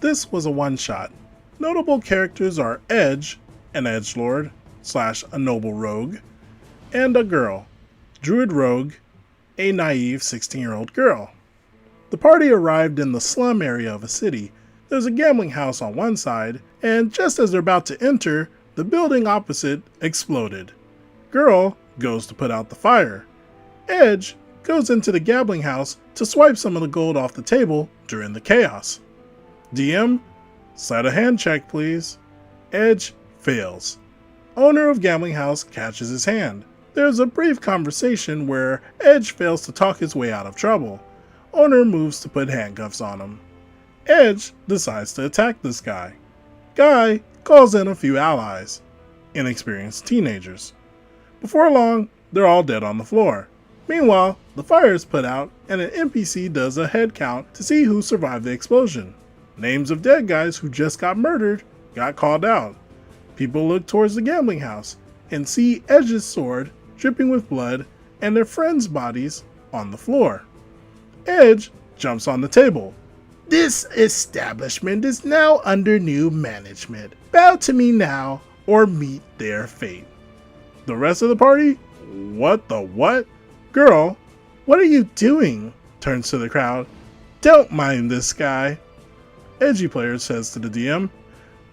This was a one-shot. Notable characters are Edge, an edgelord / a noble rogue, and a girl, druid rogue, a naive 16-year-old girl. The party arrived in the slum area of a city. There's a gambling house on one side, and just as they're about to enter, the building opposite exploded. Girl goes to put out the fire. Edge goes into the gambling house to swipe some of the gold off the table during the chaos. DM, slide a hand check please. Edge fails. Owner of gambling house catches his hand. There's a brief conversation where Edge fails to talk his way out of trouble. Owner moves to put handcuffs on him. Edge decides to attack this guy. Guy calls in a few allies, inexperienced teenagers. Before long, they're all dead on the floor. Meanwhile, the fire is put out and an NPC does a head count to see who survived the explosion. Names of dead guys who just got murdered got called out. People look towards the gambling house and see Edge's sword dripping with blood and their friends' bodies on the floor. Edge jumps on the table. This establishment is now under new management. Bow to me now or meet their fate. The rest of the party? What the what? Girl, what are you doing? Turns to the crowd. Don't mind this guy. Edgy player says to the DM,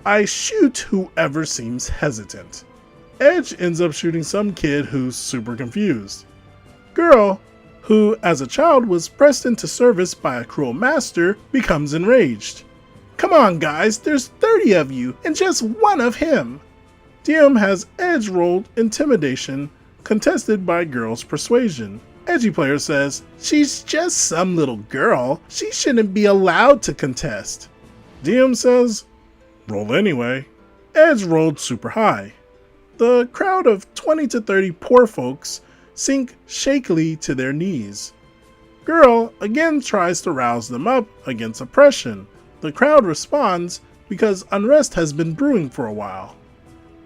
I shoot whoever seems hesitant. Edge ends up shooting some kid who's super confused. Girl, who as a child was pressed into service by a cruel master, becomes enraged. Come on guys, there's 30 of you and just one of him. DM has Edge rolled intimidation, contested by girl's persuasion. Edgy player says, she's just some little girl, she shouldn't be allowed to contest. DM says, roll anyway. Edge rolled super high. The crowd of 20 to 30 poor folks sink shakily to their knees. Girl again tries to rouse them up against oppression. The crowd responds because unrest has been brewing for a while.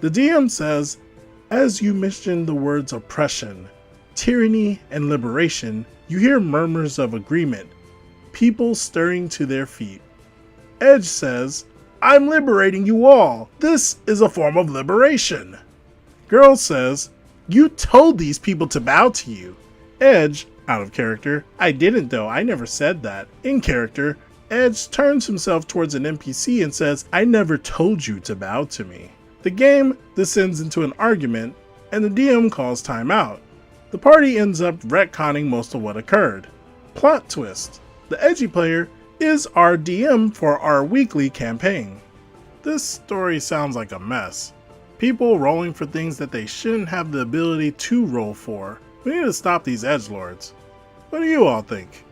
The DM says, as you mention the words oppression, tyranny, and liberation, you hear murmurs of agreement, people stirring to their feet. Edge says, I'm liberating you all. This is a form of liberation. Girl says, you told these people to bow to you. Edge, out of character, I didn't though, I never said that. In character, Edge turns himself towards an NPC and says, I never told you to bow to me. The game descends into an argument and the DM calls time out. The party ends up retconning most of what occurred. Plot twist. The edgy player is our DM for our weekly campaign. This story sounds like a mess. People rolling for things that they shouldn't have the ability to roll for. We need to stop these edgelords. What do you all think?